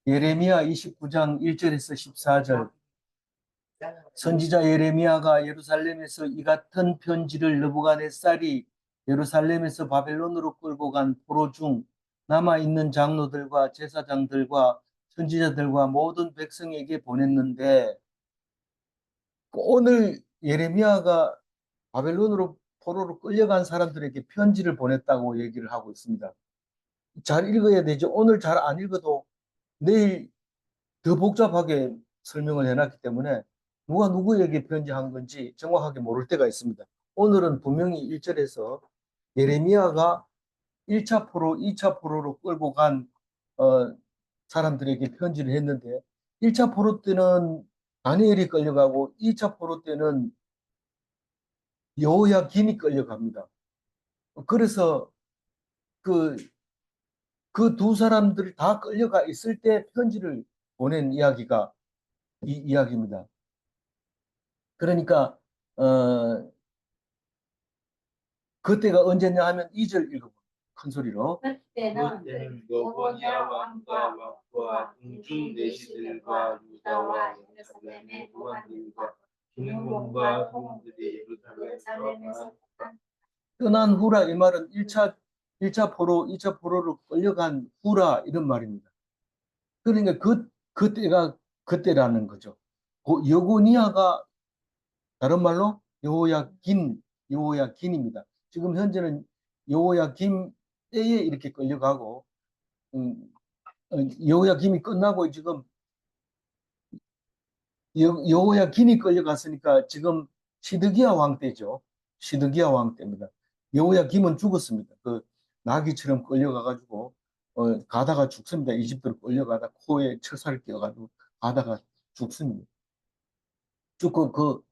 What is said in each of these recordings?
예레미야 29장 1절에서 14절. 선지자 예레미야가 예루살렘에서 이 같은 편지를 느부갓네살이 예루살렘에서 바벨론으로 끌고 간 포로 중 남아있는 장로들과 제사장들과 선지자들과 모든 백성에게 보냈는데, 오늘 예레미야가 바벨론으로 포로로 끌려간 사람들에게 편지를 보냈다고 얘기를 하고 있습니다. 잘 읽어야 되죠. 오늘 잘 안 읽어도 내일 더 복잡하게 설명을 해놨기 때문에 누가 누구에게 편지한 건지 정확하게 모를 때가 있습니다. 오늘은 분명히 1절에서 예레미야가 1차 포로, 2차 포로로 끌고 간 사람들에게 편지를 했는데, 1차 포로 때는 다니엘이 끌려가고 2차 포로 때는 여호야김이 끌려갑니다. 그래서 그 그 두 사람들이 다 끌려가 있을 때 편지를 보낸 이야기가 이 이야기입니다. 그러니까 그때가 언제냐 하면 2절 읽어보 큰 소리로. 그때는 여호야 왕과 왕과 공중 내시들과 유다와 예루살렘의 고관들과 기능공과 소공들이 예루살렘에서 떠난 후라, 이 말은 1차 포로, 2차 포로로 끌려간 후라 이런 말입니다. 그러니까 그때가 그때라는 거죠. 그 여고니아가 다른 말로 여호야긴입니다. 지금 현재는 여호야김 때에 이렇게 끌려가고, 음, 여호야김이 끝나고 지금 여호야김이 끌려갔으니까 지금 시드기야 왕 때죠. 시드기야 왕 때입니다. 여호야김은 죽었습니다. 그 나귀처럼 끌려가가지고 가다가 죽습니다. 이집트로 끌려가다 코에 철사를 끼워가지고 가다가 죽습니다. 죽고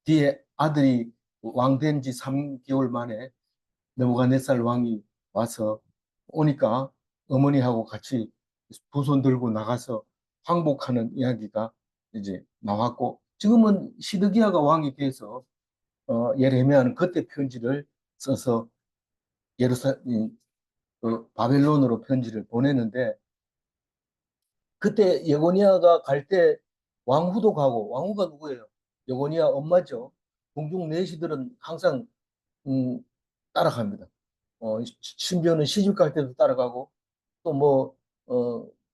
뒤에 아들이 왕 된 지 3개월 만에 느부갓네살 왕이 와서 오니까 어머니하고 같이 두 손 들고 나가서 항복하는 이야기가 이제 나왔고, 지금은 시드기야가 왕이 돼서 예레미야는 그때 편지를 써서 바벨론으로 편지를 보내는데, 그때 예고니아가 갈 때 왕후도 가고, 왕후가 누구예요? 예고니아 엄마죠. 공중 내시들은 항상 음, 따라갑니다. 심지어는 시집 갈 때도 따라가고, 또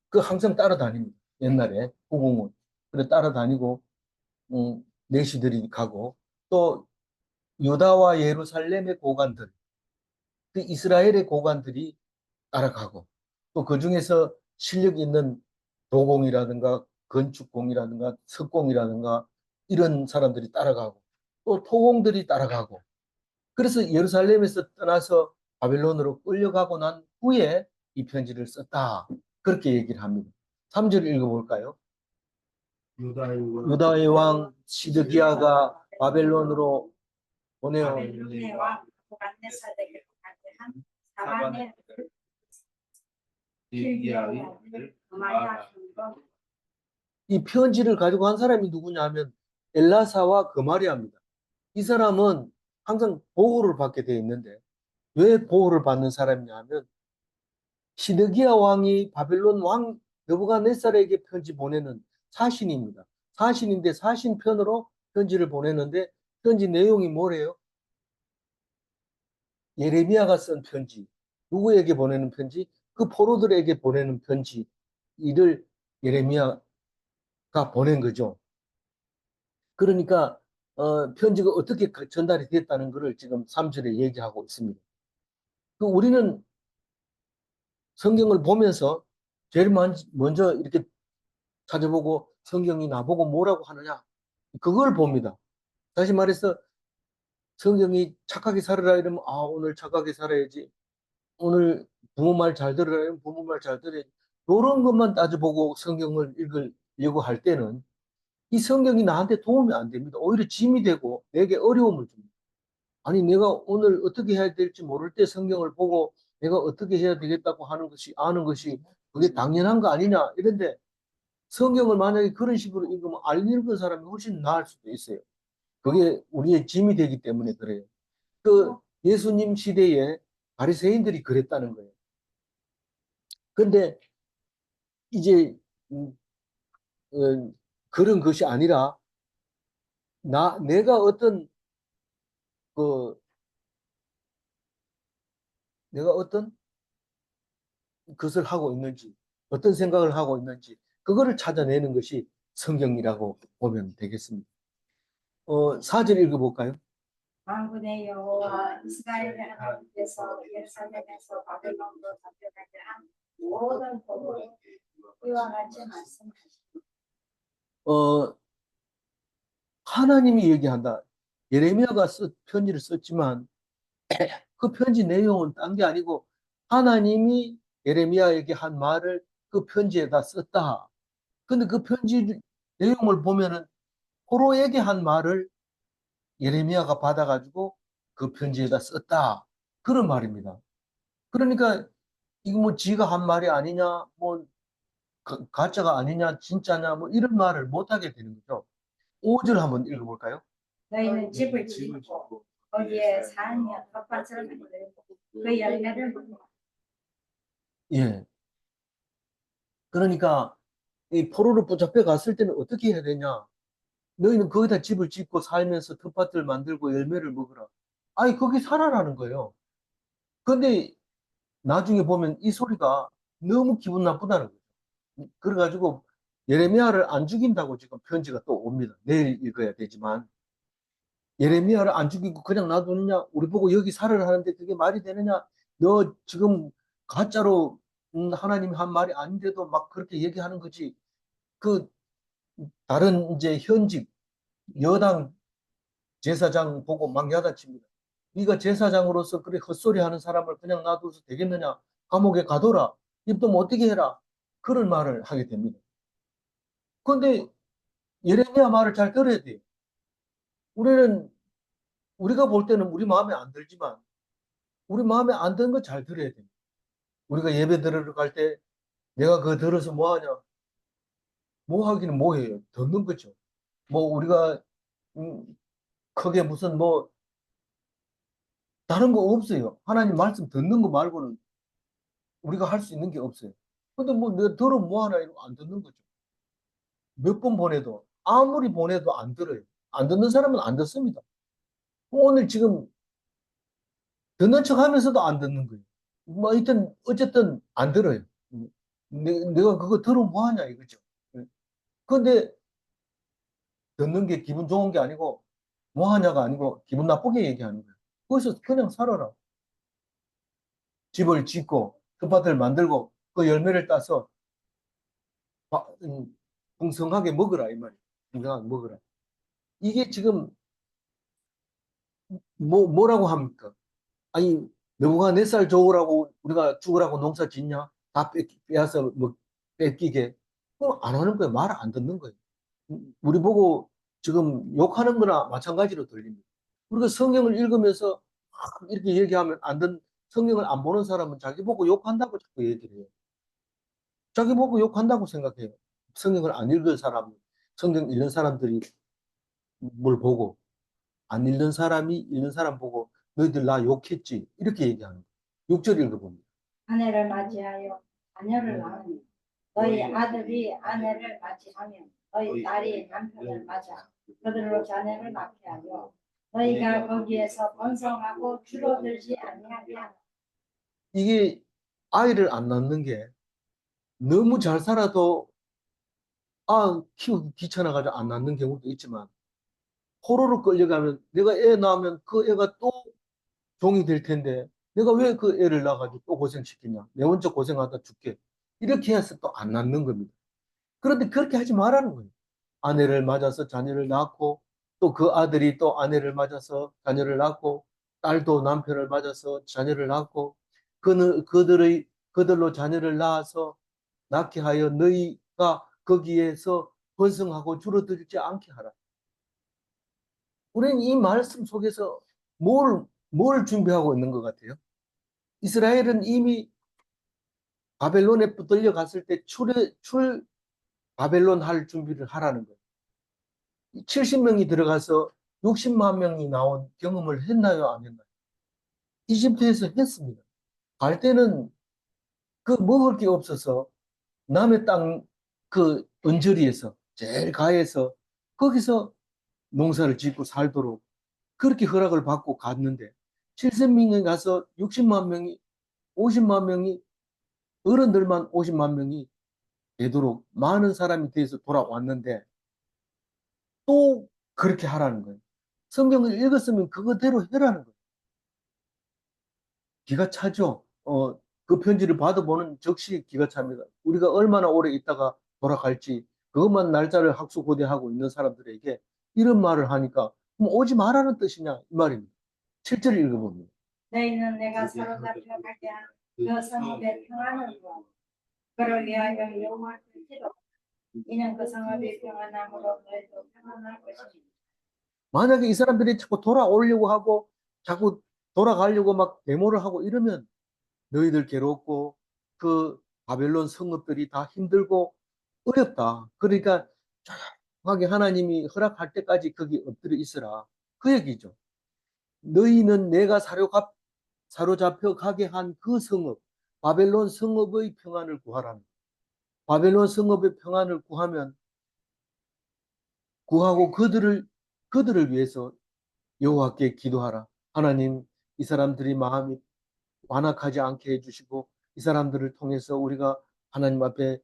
그 항상 따라다닙니다. 옛날에 후궁은. 그래 따라다니고, 내시들이 가고, 또 유다와 예루살렘의 고관들, 그 이스라엘의 고관들이 따라가고, 또 그 중에서 실력 있는 도공이라든가 건축공이라든가 석공이라든가 이런 사람들이 따라가고, 또 토공들이 따라가고, 그래서 예루살렘에서 떠나서 바벨론으로 끌려가고 난 후에 이 편지를 썼다. 그렇게 얘기를 합니다. 3절 읽어볼까요? 유다의 왕 시드기야가 바벨론으로 보내어 이 편지를 가지고 한 사람이 누구냐 하면 엘라사와 그마리아입니다. 이 사람은 항상 보호를 받게 되어 있는데, 왜 보호를 받는 사람이냐 하면 시드기야 왕이 바벨론 왕 느부갓네살에게 편지 보내는 사신입니다. 사신인데 사신편으로 편지를 보내는데, 편지 내용이 뭐래요? 예레미야가 쓴 편지. 누구에게 보내는 편지? 그 포로들에게 보내는 편지. 이를 예레미야가 보낸 거죠. 그러니까 편지가 어떻게 전달이 됐다는 것을 지금 3절에 얘기하고 있습니다. 우리는 성경을 보면서 제일 먼저 이렇게 찾아보고 성경이 나보고 뭐라고 하느냐, 그걸 봅니다. 다시 말해서 성경이 착하게 살아라 이러면 오늘 착하게 살아야지, 오늘 부모 말 잘 들으라 이러면 부모 말 잘 들어야지, 이런 것만 따져보고 성경을 읽으려고 할 때는 이 성경이 나한테 도움이 안 됩니다. 오히려 짐이 되고 내게 어려움을 줍니다. 아니, 내가 오늘 어떻게 해야 될지 모를 때 성경을 보고 내가 어떻게 해야 되겠다고 하는 것이, 아는 것이 그게 당연한 거 아니냐 이런데, 성경을 만약에 그런 식으로 읽으면 안 읽은 사람이 훨씬 나을 수도 있어요. 그게 우리의 짐이 되기 때문에 그래요. 그 예수님 시대에 바리새인들이 그랬다는 거예요. 근데 이제 어, 그런 것이 아니라 내가 어떤 그 내가 어떤 것을 하고 있는지, 어떤 생각을 하고 있는지, 그거를 찾아내는 것이 성경이라고 보면 되겠습니다. 4절 읽어볼까요? 만군의 여호와 이스라엘 하나님께서 예루살렘에서 바벨론으로 잡혀가게 한 모든 법을 이와 같이 말씀하십니다. 어, 하나님이 얘기한다. 예레미야가 편지를 썼지만 그 편지 내용은 딴 게 아니고 하나님이 예레미야에게 한 말을 그 편지에다 썼다. 근데 그 편지 내용을 보면은 포로에게 한 말을 예레미야가 받아가지고 그 편지에다 썼다. 그런 말입니다. 그러니까 이거 뭐 지가 한 말이 아니냐, 뭐 가짜가 아니냐, 진짜냐, 뭐 이런 말을 못하게 되는 거죠. 5절 한번 읽어볼까요? 너희는 집을 짓고 거기에 사냐 텃밭을 만들고 그 열매를 먹고 예. 그러니까 이 포로로 붙잡혀 갔을 때는 어떻게 해야 되냐? 너희는 거기다 집을 짓고 살면서 텃밭을 만들고 열매를 먹으라. 아니, 거기 살아라는 거예요. 근데 나중에 보면 이 소리가 너무 기분 나쁘다는 거예요. 그래가지고 예레미야를 안 죽인다고 지금 편지가 또 옵니다. 내일 읽어야 되지만 예레미야를 안 죽이고 그냥 놔두느냐? 우리 보고 여기 살아라 하는데 그게 말이 되느냐? 너 지금 가짜로 하나님이 한 말이 아닌데도 막 그렇게 얘기하는 거지. 그 다른 이제 현직 여당 제사장 보고 막 야단칩니다. 네가 제사장으로서 그래 헛소리 하는 사람을 그냥 놔둬서 되겠느냐? 감옥에 가둬라. 입도 못 되게 해라. 그런 말을 하게 됩니다. 그런데 예레미야 말을 잘 들어야 돼요. 우리는 우리가 볼 때는 우리 마음에 안 들지만 우리 마음에 안 드는 거 잘 들어야 돼요. 우리가 예배 드리러 갈 때 내가 그거 들어서 뭐 하냐? 뭐 하기는 뭐 해요? 듣는 거죠. 뭐 우리가 음, 크게 무슨 뭐 다른 거 없어요. 하나님 말씀 듣는 거 말고는 우리가 할 수 있는 게 없어요. 근데 뭐 내가 들으면 뭐 하나 이러고 안 듣는 거죠. 몇 번 보내도 아무리 보내도 안 들어요. 안 듣는 사람은 안 듣습니다. 오늘 지금 듣는 척 하면서도 안 듣는 거예요. 뭐 하여튼 어쨌든 안 들어요. 내가 그거 들으면 뭐 하냐 이거죠. 근데 듣는 게 기분 좋은 게 아니고 뭐 하냐가 아니고 기분 나쁘게 얘기하는 거예요. 거기서 그냥 살아라. 집을 짓고 텃밭을 만들고 그 열매를 따서 바- 음, 풍성하게 먹으라 이 말이에요. 풍성하게 먹으라. 이게 지금 뭐라고 합니까? 아니 너가 내 살 좋으라고 우리가 죽으라고 농사 짓냐? 다 빼앗아 뭐 뺏기게. 그럼 안 하는 거예요. 말 안 듣는 거예요. 우리 보고 지금 욕하는 거나 마찬가지로 들립니다. 우리가 성경을 읽으면서 막 이렇게 얘기하면 안 듣는 성경을 안 보는 사람은 자기 보고 욕한다고 자꾸 얘기를 해요. 자기 보고 욕한다고 생각해요. 성경을 안 읽은 사람, 성경 읽는 사람들이 뭘 보고 안 읽는 사람이 읽는 사람 보고 너희들 나 욕했지 이렇게 얘기하는 거예요. 6절 읽어봅니다. 아내를 맞이하여 자녀를 낳으니 너희 아들이 아내를 맞이하면 너희 딸이 남편을 맞아 그들로 자녀를 낳게 하여 너희가 거기에서 번성하고 줄어들지 아니하게 하라. 이게 아이를 안 낳는 게 너무 잘 살아도 키우기 귀찮아가지고 안 낳는 경우도 있지만 포로로 끌려가면 내가 애 낳으면 그 애가 또 종이 될 텐데 내가 왜 그 애를 낳아가지고 또 고생시키냐. 내 혼자 고생하다 죽게. 이렇게 해서 또 안 낳는 겁니다. 그런데 그렇게 하지 말라는 거예요. 아내를 맞아서 자녀를 낳고 또 그 아들이 또 아내를 맞아서 자녀를 낳고 딸도 남편을 맞아서 자녀를 낳고 그들로 자녀를 낳아서 낳게 하여 너희가 거기에서 번성하고 줄어들지 않게 하라. 우리는 이 말씀 속에서 뭘 준비하고 있는 것 같아요? 이스라엘은 이미 바벨론에 붙들려 갔을 때 바벨론 할 준비를 하라는 거예요. 70명이 들어가서 60만 명이 나온 경험을 했나요? 안 했나요? 이집트에서 했습니다. 갈 때는 그 먹을 게 없어서 남의 땅 그 언저리에서 제일 가에서 거기서 농사를 짓고 살도록 그렇게 허락을 받고 갔는데 7,000명에 가서 60만 명이 50만 명이 어른들만 50만 명이 되도록 많은 사람이 돼서 돌아왔는데 또 그렇게 하라는 거예요. 성경을 읽었으면 그거대로 해라는 거예요. 기가 차죠. 그 편지를 받아보는 즉시 기가 찹니다. 우리가 얼마나 오래 있다가 돌아갈지 그것만 날짜를 학수고대하고 있는 사람들에게 이런 말을 하니까 그럼 오지 말라는 뜻이냐 이 말입니다. 7절 읽어봅니다. 너희는 내가 사로잡혀 가게 한 그 성읍의 평안을 구하고 그를 위하여 여호와를 기도. 이는 그 성읍이 평안함으로 너희도 평안할 것입니다. 만약에 이 사람들이 자꾸 돌아오려고 하고 자꾸 돌아가려고 막 데모를 하고 이러면 너희들 괴롭고 그 바벨론 성읍들이 다 힘들고 어렵다. 그러니까 조용하게 하나님이 허락할 때까지 거기 엎드려 있으라. 그 얘기죠. 너희는 내가 사로잡혀 가게 한 그 성읍, 바벨론 성읍의 평안을 구하라. 바벨론 성읍의 평안을 구하고 그들을 위해서 여호와께 기도하라. 하나님, 이 사람들이 마음이 완악하지 않게 해주시고 이 사람들을 통해서 우리가 하나님 앞에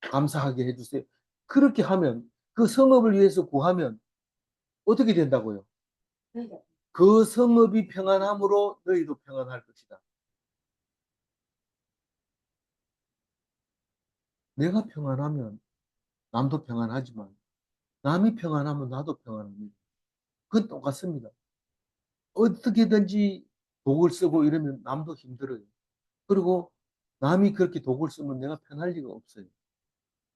감사하게 해주세요. 그렇게 하면 그 성읍을 위해서 구하면 어떻게 된다고요? 그 성읍이 평안함으로 너희도 평안할 것이다. 내가 평안하면 남도 평안하지만 남이 평안하면 나도 평안합니다. 그건 똑같습니다. 어떻게든지 독을 쓰고 이러면 남도 힘들어요. 그리고 남이 그렇게 독을 쓰면 내가 편할 리가 없어요.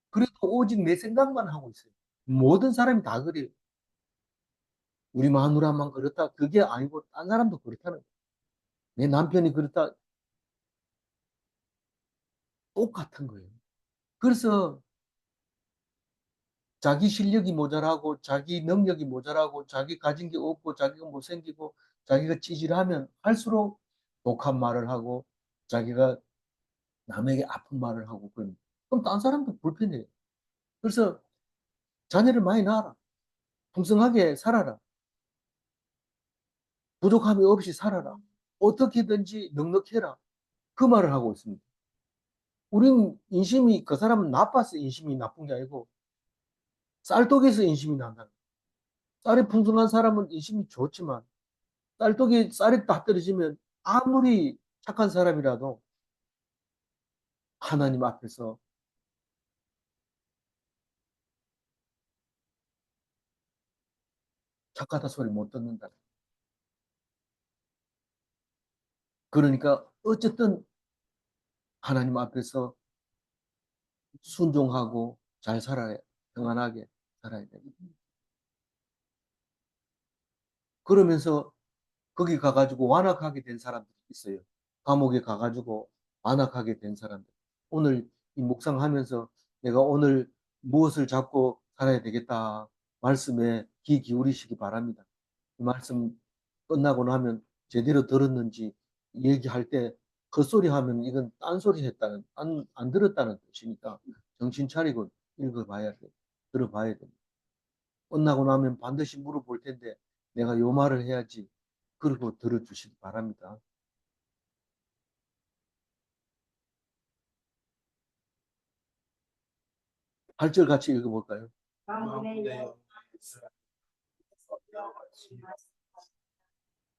그래도 오직 내 생각만 하고 있어요. 모든 사람이 다 그래요. 우리 마누라만 그렇다. 그게 아니고 딴 사람도 그렇다는 거예요. 내 남편이 그렇다. 똑같은 거예요. 그래서 자기 실력이 모자라고 자기 능력이 모자라고 자기 가진 게 없고 자기가 못생기고 자기가 찌질하면 할수록 독한 말을 하고 자기가 남에게 아픈 말을 하고 그럼 딴 사람도 불편해요. 그래서 자녀를 많이 낳아라. 풍성하게 살아라. 부족함이 없이 살아라. 어떻게든지 넉넉해라. 그 말을 하고 있습니다. 우린 인심이 그 사람은 나빠서 인심이 나쁜 게 아니고 쌀떡에서 인심이 난다. 쌀이 풍성한 사람은 인심이 좋지만 쌀떡에 쌀이 딱 떨어지면 아무리 착한 사람이라도 하나님 앞에서 착하다 소리 못 듣는다. 그러니까 어쨌든 하나님 앞에서 순종하고 잘 살아야 평안하게 살아야 됩니다. 그러면서 거기 가가지고 완악하게 된 사람들이 있어요. 감옥에 가가지고 완악하게 된 사람들. 오늘 이 묵상하면서 내가 오늘 무엇을 잡고 살아야 되겠다 말씀에 귀 기울이시기 바랍니다. 이 말씀 끝나고 나면 제대로 들었는지 얘기할 때 헛소리 하면 이건 딴소리 했다는, 안 들었다는 뜻이니까 정신 차리고 읽어봐야 돼. 들어봐야 돼. 끝나고 나면 반드시 물어볼 텐데 내가 요 말을 해야지. 그리고 들어주시기 바랍니다. 8절 같이 읽어볼까요?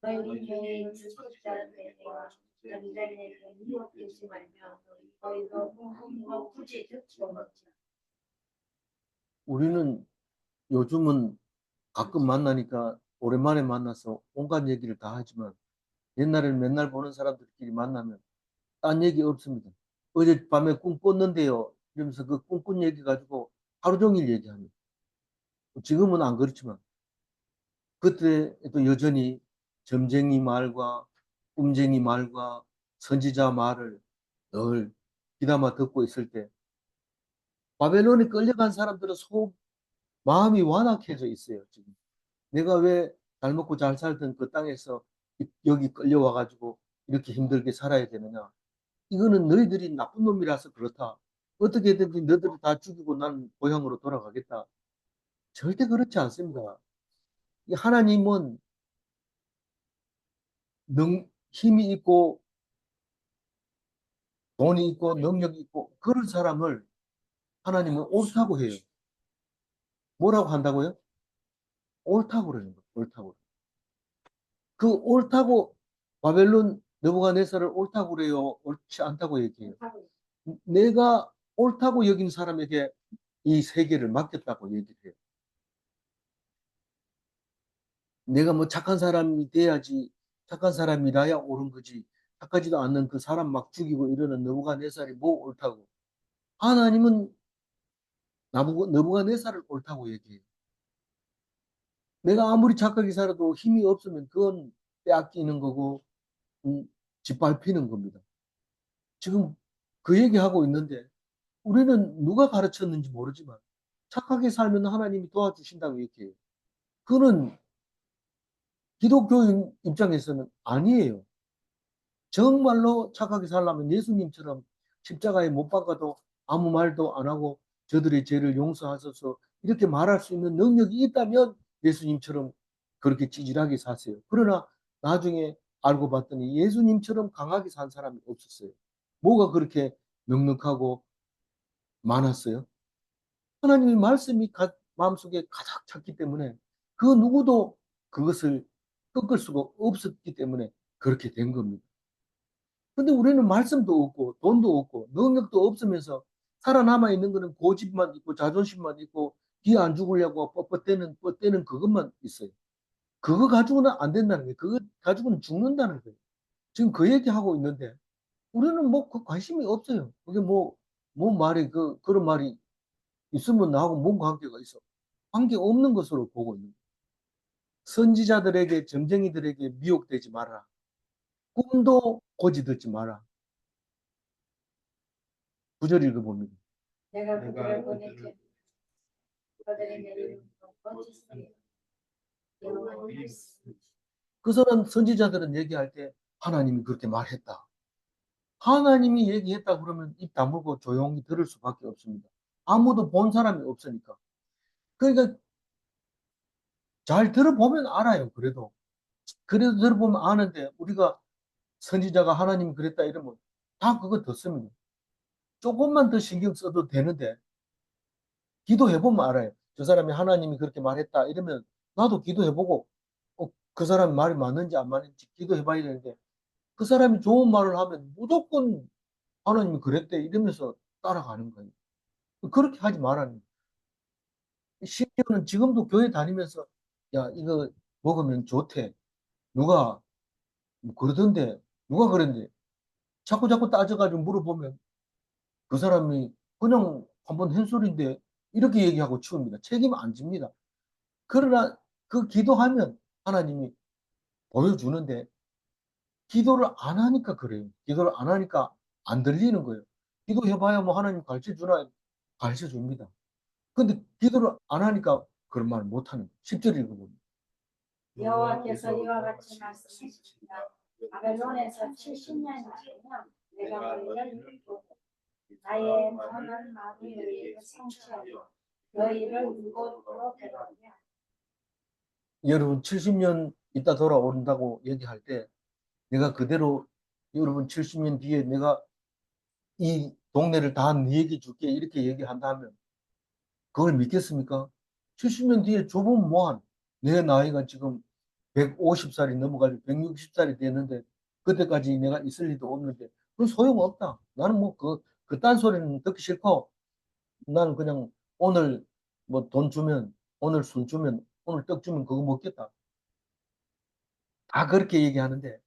너희 중에 주축자들과 전쟁에 미혹되지 말며 너희도 흥흥거 굳이 듣지 못지. 우리는 요즘은 가끔 만나니까 오랜만에 만나서 온갖 얘기를 다 하지만 옛날에는 맨날 보는 사람들끼리 만나면 딴 얘기 없습니다. 어젯밤에 꿈 꿨는데요. 이러면서 그 꿈꾼 얘기 가지고 하루 종일 얘기합니다. 지금은 안 그렇지만 그때도 여전히 점쟁이 말과 꿈쟁이 말과 선지자 말을 늘 귀담아 듣고 있을 때 바벨론에 끌려간 사람들은 마음이 완악해져 있어요. 지금 내가 왜 잘 먹고 잘 살던 그 땅에서 여기 끌려와 가지고 이렇게 힘들게 살아야 되느냐. 이거는 너희들이 나쁜 놈이라서 그렇다. 어떻게든지 너희들을 다 죽이고 나는 고향으로 돌아가겠다. 절대 그렇지 않습니다. 이 하나님은 힘이 있고 돈이 있고 능력이 있고 그런 사람을 하나님은 옳다고 해요. 뭐라고 한다고요? 옳다고 그러는 거예요. 옳다고. 그 옳다고 바벨론 느부갓네살을 옳다고 그래요? 옳지 않다고 얘기해요? 내가 옳다고 여긴 사람에게 이 세계를 맡겼다고 얘기를 해요. 내가 뭐 착한 사람이 돼야지, 착한 사람이라야 옳은 거지. 착하지도 않는 그 사람 막 죽이고 이러는 느부갓네살이 뭐 옳다고. 하나님은 느부갓네살을 옳다고 얘기해요. 내가 아무리 착하게 살아도 힘이 없으면 그건 빼앗기는 거고, 짓밟히는 겁니다. 지금 그 얘기하고 있는데 우리는 누가 가르쳤는지 모르지만 착하게 살면 하나님이 도와주신다고 얘기해요. 그는 기독교 입장에서는 아니에요. 정말로 착하게 살려면 예수님처럼 십자가에 못 박아도 아무 말도 안 하고 저들의 죄를 용서하소서 이렇게 말할 수 있는 능력이 있다면 예수님처럼 그렇게 찌질하게 사세요. 그러나 나중에 알고 봤더니 예수님처럼 강하게 산 사람이 없었어요. 뭐가 그렇게 넉넉하고 많았어요? 하나님의 말씀이 마음속에 가득 찼기 때문에 그 누구도 그것을 꺾을 수가 없었기 때문에 그렇게 된 겁니다. 근데 우리는 말씀도 없고 돈도 없고 능력도 없으면서 살아남아 있는 거는 고집만 있고 자존심만 있고 뒤 안 죽으려고 뻣뻣대는 그것만 있어요. 그거 가지고는 안 된다는 거예요. 그거 가지고는 죽는다는 거예요. 지금 그 얘기하고 있는데 우리는 뭐 그 관심이 없어요. 그게 뭐 말이 그런 말이 있으면 나하고 뭔 관계가 있어. 관계 없는 것으로 보고 있는 거예요. 선지자들에게 점쟁이들에게 미혹되지 마라. 꿈도 고지 듣지 마라. 9절 읽어봅니다. 내가 그들을 보내게 그들이 내 이름으로 거짓으로 여호와의 말씀 그 사람 선지자들은 얘기할 때 하나님이 그렇게 말했다. 하나님이 얘기했다 그러면 입 다물고 조용히 들을 수밖에 없습니다. 아무도 본 사람이 없으니까. 그러니까 잘 들어보면 알아요. 그래도 들어보면 아는데 우리가 선지자가 하나님이 그랬다 이러면 다 그거 듣습니다. 조금만 더 신경 써도 되는데 기도해보면 알아요. 저 사람이 하나님이 그렇게 말했다 이러면 나도 기도해보고 그 사람 말이 맞는지 안 맞는지 기도해봐야 되는데 그 사람이 좋은 말을 하면 무조건 하나님이 그랬대 이러면서 따라가는 거예요. 그렇게 하지 말라는. 심지어는 지금도 교회 다니면서 야 이거 먹으면 좋대. 누가 뭐 그러던데 누가 그랬는데 자꾸 따져가지고 물어보면 그 사람이 그냥 한번 한 소리인데 이렇게 얘기하고 치웁니다. 책임 안 집니다. 그러나 그 기도하면 하나님이 보여주는데 기도를 안 하니까 그래요. 기도를 안 하니까 안 들리는 거예요. 기도해봐야 뭐 하나님 가르쳐 주나 가르쳐 줍니다. 근데 기도를 안 하니까 그런 말 못하는 거예요. 10절 읽어보면 여호와께서 이와 같이 말씀하십니다. 바벨론에서 70년이 지나면 내가 너희를 이끌고 나의 선한 마음이 너희에게 성취하여 너희를 이곳으로 데려오며 여러분 70년 있다 돌아온다고 얘기할 때 내가 그대로 여러분 70년 뒤에 내가 이 동네를 다 네 얘기 줄게 이렇게 얘기한다면 그걸 믿겠습니까? 70년 뒤에 좁은 뭐한 내 나이가 지금 150살이 넘어가지고 160살이 됐는데 그때까지 내가 있을 리도 없는데 그건 소용없다. 나는 뭐 그딴 소리는 듣기 싫고 나는 그냥 오늘 뭐 돈 주면 오늘 술 주면 오늘 떡 주면 그거 먹겠다. 다 그렇게 얘기하는데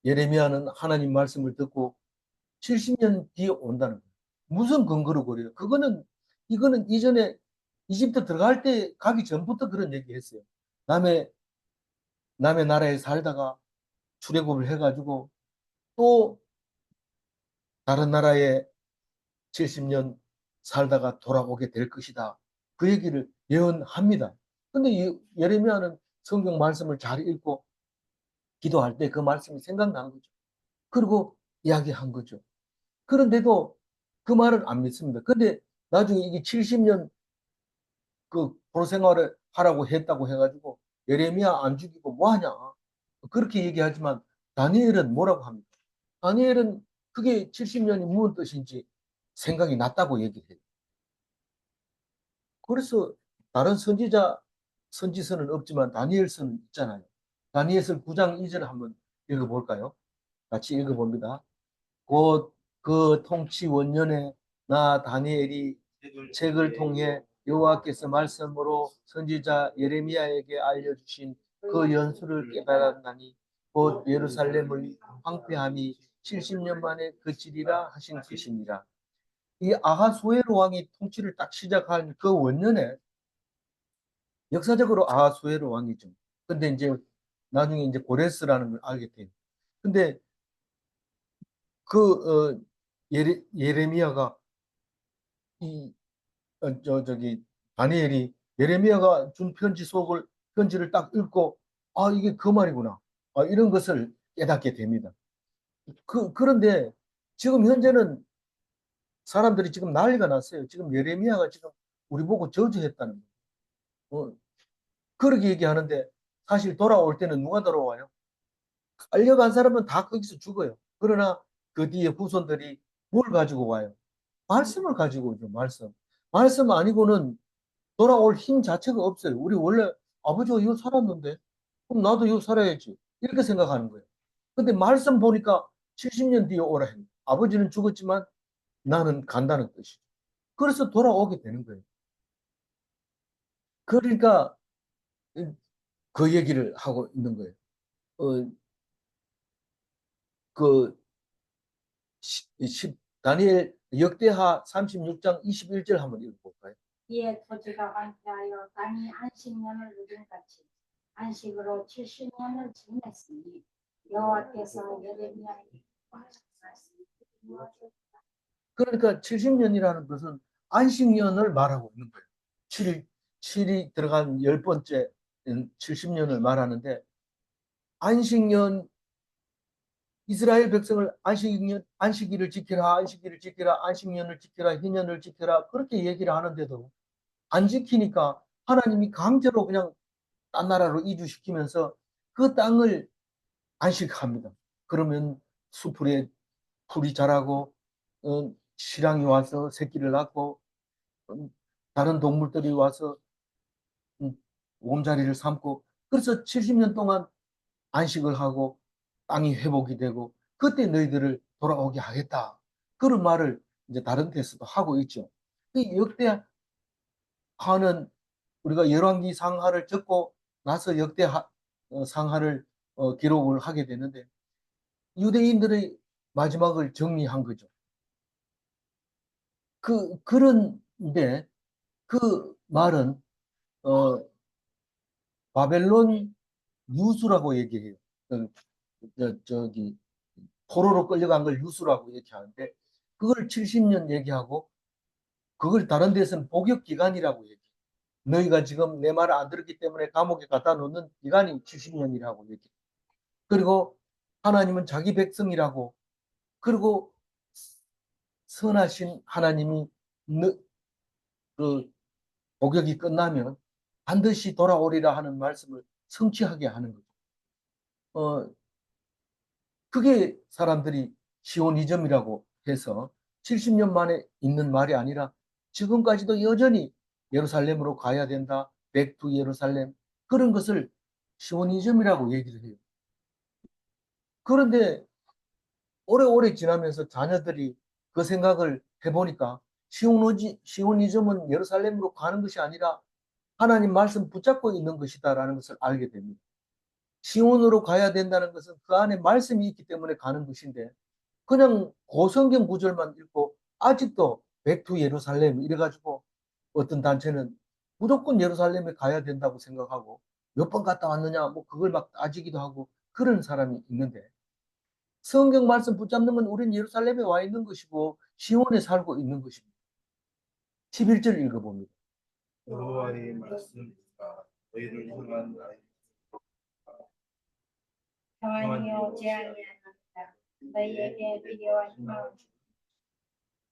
예레미야는 하나님 말씀을 듣고 70년 뒤에 온다는 거예요. 무슨 근거로 그래요? 이거는 이전에 이집트 들어갈 때 가기 전부터 그런 얘기 했어요. 남의 나라에 살다가 출애굽을 해가지고 또 다른 나라에 70년 살다가 돌아오게 될 것이다. 그 얘기를 예언합니다. 근데 예레미야는 성경 말씀을 잘 읽고 기도할 때 그 말씀이 생각나는 거죠. 그리고 이야기한 거죠. 그런데도 그 말을 안 믿습니다. 근데 나중에 이게 70년 그 포로 생활을 하라고 했다고 해가지고 예레미야 안 죽이고 뭐 하냐. 그렇게 얘기하지만 다니엘은 뭐라고 합니까? 다니엘은 그게 70년이 무슨 뜻인지 생각이 났다고 얘기해요. 그래서 다른 선지서는 없지만 다니엘서는 있잖아요. 다니엘서 9장 2절 한번 읽어볼까요? 같이 읽어봅니다. 곧 그 통치 원년에 나 다니엘이 책을 통해 여호와께서 말씀으로 선지자 예레미야에게 알려주신 그 연수를 깨달았나니 곧 예루살렘의 황폐함이 70년 만에 그치리라 하신 것이니라. 이 아하수에로 왕이 통치를 딱 시작한 그 원년에 역사적으로 아하수에로 왕이죠. 근데 이제 나중에 이제 고레스라는 걸 알게 돼요. 근데 그 예레미야가 이 저기 다니엘이 예레미야가 준 편지를 딱 읽고 아 이게 그 말이구나. 이런 것을 깨닫게 됩니다. 그런데 지금 현재는 사람들이 지금 난리가 났어요. 지금 예레미야가 지금 우리 보고 저주했다는 거예요. 그렇게 얘기하는데 사실 돌아올 때는 누가 돌아와요? 알려간 사람은 다 거기서 죽어요. 그러나 그 뒤에 후손들이 뭘 가지고 와요? 말씀을 가지고 오죠. 말씀 아니고는 돌아올 힘 자체가 없어요. 우리 원래 아버지가 이거 살았는데 그럼 나도 이거 살아야지. 이렇게 생각하는 거예요. 근데 말씀 보니까 70년 뒤에 오라 했 아버지는 죽었지만 나는 간다는 뜻이죠. 그래서 돌아오게 되는 거예요. 그러니까 그 얘기를 하고 있는 거예요. 어, 그 다니엘 역대하 36장 21절 한번 읽어볼까요? 이에 토지가 황폐하여 땅이 안식년을 누린 같이 안식으로 70년을 지냈으니 여호와께서 예레미야에게 말씀하신 그러니까 70년이라는 것은 안식년을 말하고 있는 거예요. 7이 들어간 10번째 70년을 말하는데 안식년 이스라엘 백성을 안식일을 지켜라, 안식일을 지켜라, 안식년을 지켜라, 희년을 지켜라 그렇게 얘기를 하는데도 안 지키니까 하나님이 강제로 그냥 딴 나라로 이주시키면서 그 땅을 안식합니다. 그러면 수풀에 풀이 자라고 시랑이 와서 새끼를 낳고 다른 동물들이 와서 음, 몸자리를 삼고 그래서 70년 동안 안식을 하고 땅이 회복이 되고 그때 너희들을 돌아오게 하겠다. 그런 말을 이제 다른 데서도 하고 있죠. 이 역대하는 우리가 열왕기 상하를 적고 나서 상하를 기록을 하게 되는데 유대인들의 마지막을 정리한 거죠. 그런데 그 말은 어, 바벨론 유수라고 얘기해요. 저기 포로로 끌려간 걸 유수라고 얘기하는데 그걸 70년 얘기하고 그걸 다른 데서는 복역 기간이라고 얘기해요. 너희가 지금 내 말을 안 들었기 때문에 감옥에 갖다 놓는 기간이 70년이라고 얘기해요. 그리고 하나님은 자기 백성이라고 그리고 선하신 하나님이 그 복역이 끝나면 반드시 돌아오리라 하는 말씀을 성취하게 하는 거죠. 어, 그게 사람들이 시오니즘이라고 해서 70년 만에 있는 말이 아니라 지금까지도 여전히 예루살렘으로 가야 된다. 백투 예루살렘. 그런 것을 시오니즘이라고 얘기를 해요. 그런데 오래오래 지나면서 자녀들이 그 생각을 해보니까 시오니즘은 예루살렘으로 가는 것이 아니라 하나님 말씀 붙잡고 있는 것이다라는 것을 알게 됩니다. 시온으로 가야 된다는 것은 그 안에 말씀이 있기 때문에 가는 것인데 그냥 고성경 구절만 읽고 아직도 백투 예루살렘 이래가지고 어떤 단체는 무조건 예루살렘에 가야 된다고 생각하고 몇 번 갔다 왔느냐 뭐 그걸 막 따지기도 하고 그런 사람이 있는데 성경 말씀 붙잡는 건 우린 예루살렘에 와 있는 것이고 시온에 살고 있는 것입니다. 11절 읽어봅니다. 여호와의 말씀이니까 너희를 향한 나의 평안이요 재앙이 아닙니다. 너희에게 미래와 희망을 주리라.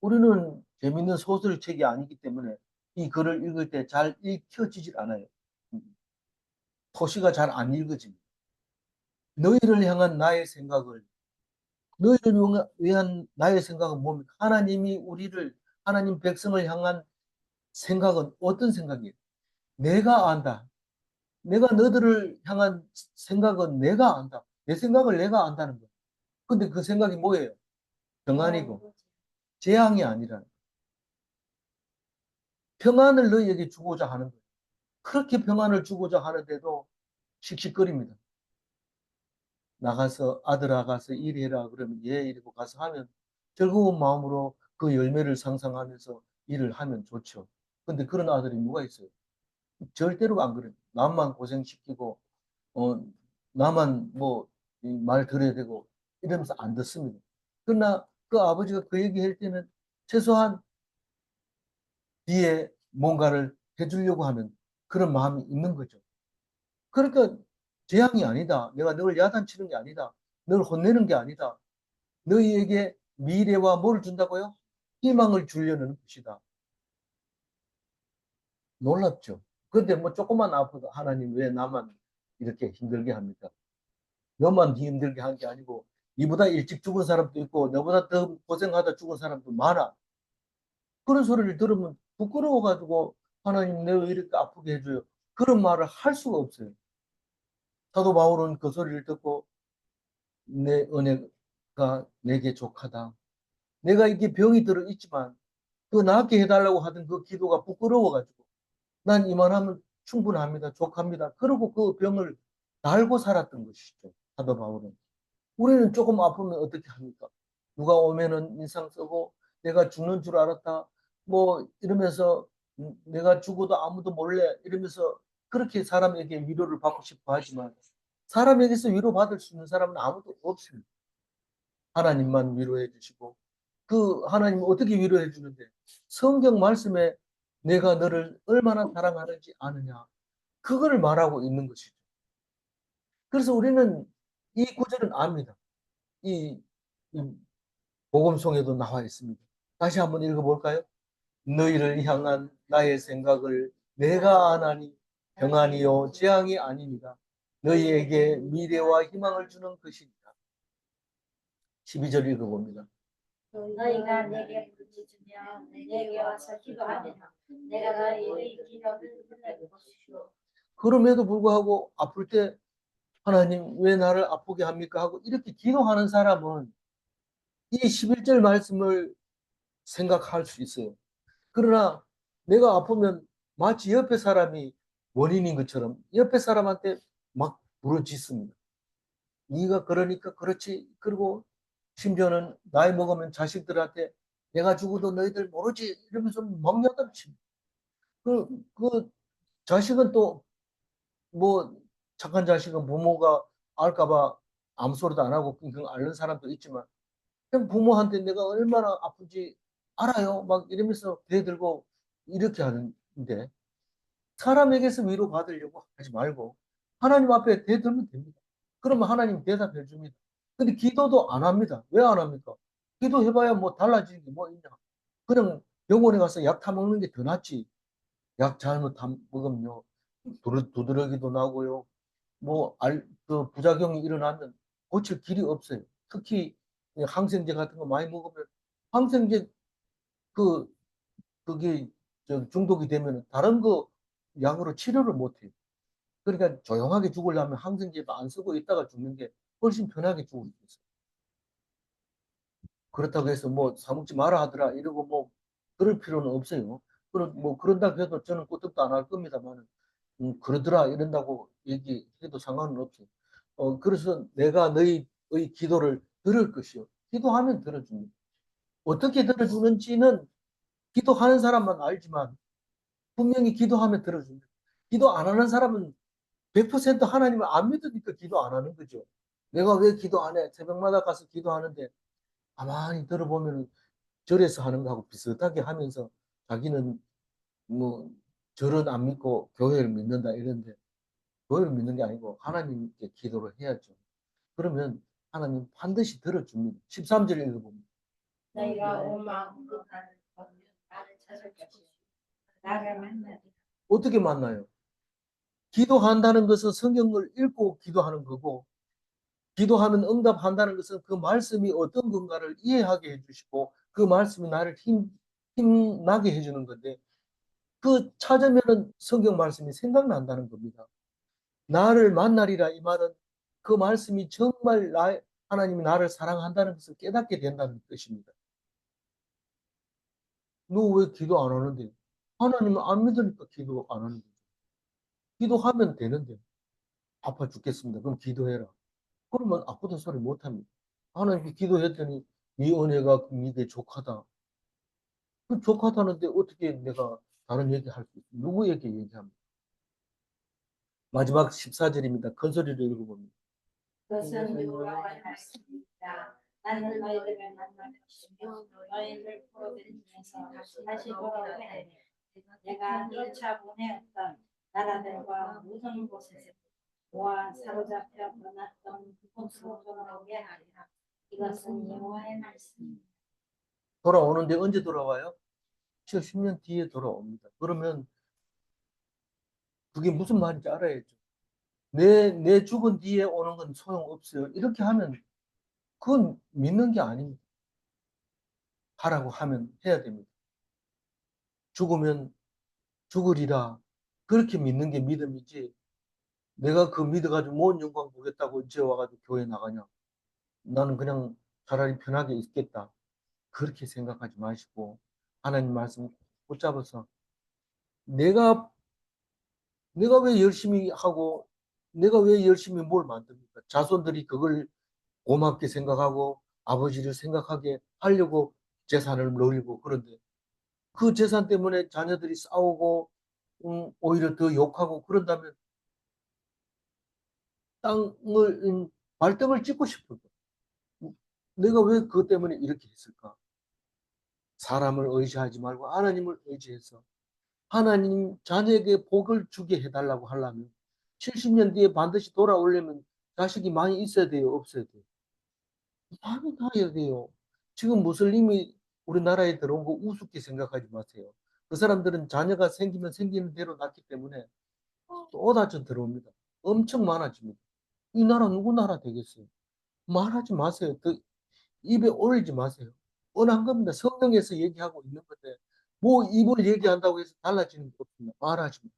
우리는 재밌는 소설책이 아니기 때문에 이 글을 읽을 때 잘 읽혀지질 않아요. 토시가 잘 안 읽어집니다. 너희를 향한 나의 생각을, 너희를 위한 나의 생각은 뭡니까? 하나님 백성을 향한 생각은 어떤 생각이에요? 내가 안다. 내가 너희들을 향한 생각은 내가 안다. 내 생각을 내가 안다는 거예요. 근데 그 생각이 뭐예요? 평안이고 재앙이 아니라 평안을 너희에게 주고자 하는 거예요. 그렇게 평안을 주고자 하는데도 씩씩거립니다. 나가서 아들아 가서 일해라 그러면 예 이러고 가서 하면 즐거운 마음으로 그 열매를 상상하면서 일을 하면 좋죠. 근데 그런 아들이 누가 있어요? 절대로 안 그래요. 남만 고생시키고 나만 뭐 말 들어야 되고 이러면서 안 듣습니다. 그러나 그 아버지가 그 얘기할 때는 최소한 뒤에 뭔가를 해주려고 하는 그런 마음이 있는 거죠. 그러니까 재앙이 아니다. 내가 널 야단치는 게 아니다. 널 혼내는 게 아니다. 너희에게 미래와 뭘 준다고요? 희망을 주려는 것이다. 놀랍죠. 근데 뭐 조금만 아파도 하나님 왜 나만 이렇게 힘들게 합니까? 너만 힘들게 한 게 아니고 이보다 일찍 죽은 사람도 있고 너보다 더 고생하다 죽은 사람도 많아. 그런 소리를 들으면 부끄러워가지고 하나님 내가 왜 이렇게 아프게 해줘요. 그런 말을 할 수가 없어요. 사도 바울은 그 소리를 듣고 내 은혜가 내게 족하다. 내가 이게 병이 들어 있지만 그 낫게 해달라고 하던 그 기도가 부끄러워가지고 난 이만하면 충분합니다. 족합니다. 그러고 그 병을 달고 살았던 것이죠. 사도 바울은. 우리는 조금 아프면 어떻게 합니까? 누가 오면은 인상 쓰고 내가 죽는 줄 알았다. 뭐 이러면서 내가 죽어도 아무도 몰래 이러면서 그렇게 사람에게 위로를 받고 싶어 하지만 사람에게서 위로받을 수 있는 사람은 아무도 없습니다. 하나님만 위로해 주시고 그 하나님 어떻게 위로해 주는데 성경 말씀에 내가 너를 얼마나 사랑하는지 아느냐 그거를 말하고 있는 것이죠. 그래서 우리는 이 구절은 압니다. 이, 이 복음송에도 나와 있습니다. 다시 한번 읽어볼까요? 너희를 향한 나의 생각을 내가 아나니 평안이요 재앙이 아닙니다. 너희에게 미래와 희망을 주는 것이니라. 12절 읽어봅니다. 너희가 내게 부르짖으며 내게 와서 기도하리라. 내가 너희의 기도를 들어보시오. 그럼에도 불구하고 아플 때 하나님 왜 나를 아프게 합니까? 하고 이렇게 기도하는 사람은 이 11절 말씀을 생각할 수 있어요. 그러나 내가 아프면 마치 옆에 사람이 원인인 것처럼 옆에 사람한테 막 부르짖습니다. 네가 그러니까 그렇지. 그리고 심지어는 나이 먹으면 자식들한테 내가 죽어도 너희들 모르지 이러면서 막 야단칩니다. 그 자식은 또 뭐 착한 자식은 부모가 알까봐 아무 소리도 안 하고 그냥 앓는 사람도 있지만 그냥 부모한테 내가 얼마나 아픈지 알아요. 막 이러면서 대들고 이렇게 하는데 사람에게서 위로받으려고 하지 말고 하나님 앞에 대들면 됩니다. 그러면 하나님 대답해 줍니다. 근데 기도도 안 합니다. 왜 안 합니까? 기도해봐야 뭐 달라지는 게 뭐 있냐. 그냥 병원에 가서 약 타먹는 게 더 낫지. 약 잘못 먹으면요. 두드러기도 나고요. 그 부작용이 일어나면 고칠 길이 없어요. 특히 항생제 같은 거 많이 먹으면 항생제 그 그게 중독이 되면 다른 거 약으로 치료를 못 해요. 그러니까 조용하게 죽으려면 항생제도 안 쓰고 있다가 죽는 게 훨씬 편하게 죽을 수 있어요. 그렇다고 해서 뭐 사먹지 마라 하더라 이러고 뭐 그럴 필요는 없어요. 뭐 그런다고 해도 저는 끄떡도 안 할 겁니다만 그러더라 이런다고 얘기해도 상관은 없어요. 그래서 내가 너희의 기도를 들을 것이요. 기도하면 들어줍니다. 어떻게 들어주는지는 기도하는 사람만 알지만 분명히 기도하면 들어줍니다. 기도 안 하는 사람은 100% 하나님을 안 믿으니까 기도 안 하는 거죠. 내가 왜 기도 안 해? 새벽마다 가서 기도하는데 가만히 들어보면 절에서 하는 거하고 비슷하게 하면서 자기는 뭐 절은 안 믿고 교회를 믿는다 이런데 교회를 믿는 게 아니고 하나님께 기도를 해야죠. 그러면 하나님 반드시 들어줍니다. 13절 읽어봅니다. 너희가 온 마음으로 나를 찾을 것이요 나를 만나리라. 어떻게 만나요? 기도한다는 것은 성경을 읽고 기도하는 거고, 기도하면 응답한다는 것은 그 말씀이 어떤 건가를 이해하게 해주시고 그 말씀이 나를 힘나게 해주는 건데, 그 찾으면은 성경 말씀이 생각난다는 겁니다. 나를 만나리라 이 말은 그 말씀이 정말 하나님이 나를 사랑한다는 것을 깨닫게 된다는 뜻입니다. 너 왜 기도 안 하는데? 하나님은 안 믿으니까 기도 안 하는 거죠. 기도하면 되는데 아파 죽겠습니다. 그럼 기도해라. 그러면 아프다 소리 못 합니다. 하나님께 기도했더니 네 은혜가 네게 족하다. 그 족하다는데 어떻게 내가 다른 얘기 할 수 있어? 누구에게 얘기합니까? 마지막 14절입니다. 큰 소리로 읽어봅니다. 그것은 여호와의 말씀이다. 나는 너희들을 만날 것이며 너희를 포로된 중에서 다시 돌아오게 하리니 내가 쫓아보내었던 나라들과 모든 곳에서 모아 사로잡혀 떠났던 곳으로 돌아오게 하리라. 이것은 여호와의 말씀입니다. 돌아오는데 언제 돌아와요? 70년 뒤에 돌아옵니다. 그러면 그게 무슨 말인지 알아야죠. 내 죽은 뒤에 오는 건 소용없어요. 이렇게 하면 그건 믿는 게 아닙니다. 하라고 하면 해야 됩니다. 죽으면 죽으리라. 그렇게 믿는 게 믿음이지. 내가 그 믿어가지고 뭔 영광 보겠다고 이제 와가지고 교회 나가냐. 나는 그냥 차라리 편하게 있겠다. 그렇게 생각하지 마시고 하나님 말씀 붙잡아서 내가 왜 열심히 하고 내가 왜 열심히 뭘 만듭니까? 자손들이 그걸 고맙게 생각하고 아버지를 생각하게 하려고 재산을 노리고 그런데 그 재산 때문에 자녀들이 싸우고 오히려 더 욕하고 그런다면 땅을 발등을 찍고 싶을 거야. 내가 왜 그것 때문에 이렇게 했을까? 사람을 의지하지 말고 하나님을 의지해서 하나님 자녀에게 복을 주게 해달라고 하려면 70년 뒤에 반드시 돌아오려면 자식이 많이 있어야 돼요? 없어야 돼요? 많이 낳아야 돼요. 지금 무슬림이 우리나라에 들어온 거 우습게 생각하지 마세요. 그 사람들은 자녀가 생기면 생기는 대로 낳기 때문에 또 오다져 들어옵니다. 엄청 많아집니다. 이 나라 누구 나라 되겠어요? 말하지 마세요. 그 입에 올리지 마세요. 뻔한 겁니다. 성경에서 얘기하고 있는 건데 뭐 입을 얘기한다고 해서 달라지는 게 없습니다. 말하지 마.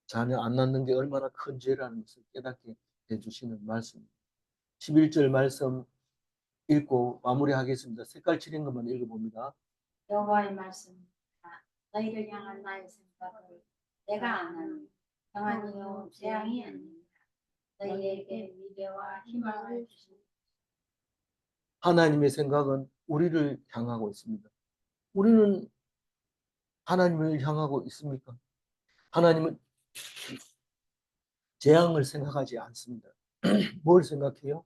자녀 안 낳는 게 얼마나 큰 죄라는 것을 깨닫게 해주시는 말씀입니다. 11절 말씀 읽고 마무리하겠습니다. 색깔 칠인 것만 읽어봅니다. 여호와의 말씀입니다. 너희를 향한 나의 생각을 내가 아나니 평안이요 재앙이 아닙니다. 너희에게 미래와 희망을 주십니다. 하나님의 생각은 우리를 향하고 있습니다. 우리는 하나님을 향하고 있습니까? 하나님은 재앙을 생각하지 않습니다. 뭘 생각해요?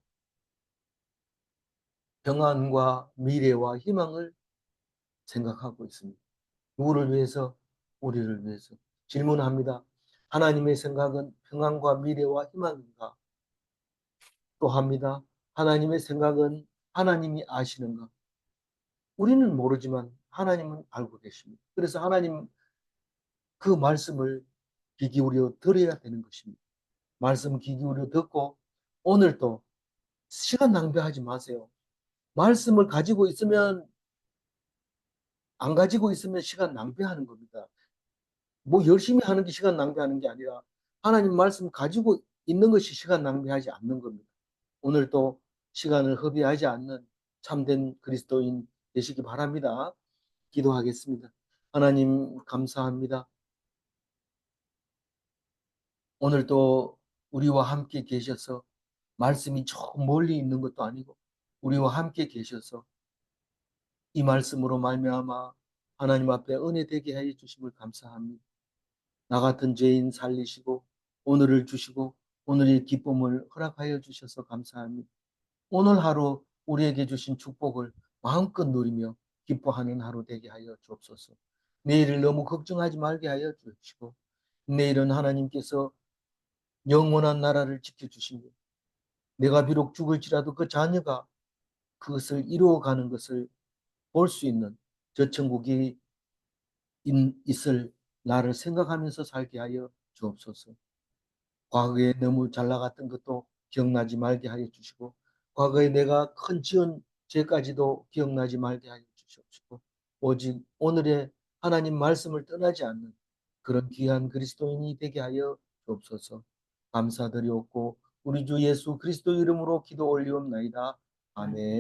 평안과 미래와 희망을 생각하고 있습니다. 누구를 위해서? 우리를 위해서. 질문합니다. 하나님의 생각은 평안과 미래와 희망인가? 또 합니다. 하나님의 생각은 하나님이 아시는가? 우리는 모르지만 하나님은 알고 계십니다. 그래서 하나님 그 말씀을 귀 기울여 들어야 되는 것입니다. 말씀 귀 기울여 듣고 오늘도 시간 낭비하지 마세요. 말씀을 가지고 있으면 안 가지고 있으면 시간 낭비하는 겁니다. 뭐 열심히 하는 게 시간 낭비하는 게 아니라 하나님 말씀 가지고 있는 것이 시간 낭비하지 않는 겁니다. 오늘도 시간을 허비하지 않는 참된 그리스도인 되시기 바랍니다. 기도하겠습니다. 하나님 감사합니다. 오늘도 우리와 함께 계셔서 말씀이 저 멀리 있는 것도 아니고 우리와 함께 계셔서 이 말씀으로 말미암아 하나님 앞에 은혜 되게 해 주심을 감사합니다. 나 같은 죄인 살리시고 오늘을 주시고 오늘의 기쁨을 허락하여 주셔서 감사합니다. 오늘 하루 우리에게 주신 축복을 마음껏 누리며 기뻐하는 하루 되게 하여 주옵소서. 내일을 너무 걱정하지 말게 하여 주시고 내일은 하나님께서 영원한 나라를 지켜주시며 내가 비록 죽을지라도 그 자녀가 그것을 이루어가는 것을 볼 수 있는 저 천국이 있을 나를 생각하면서 살게 하여 주옵소서. 과거에 너무 잘 나갔던 것도 기억나지 말게 하여 주시고, 과거에 내가 큰 지은 죄까지도 기억나지 말게 하여 주시옵시고, 오직 오늘의 하나님 말씀을 떠나지 않는 그런 귀한 그리스도인이 되게 하여 주옵소서. 감사드리옵고 우리 주 예수 그리스도 이름으로 기도 올리옵나이다. 아멘.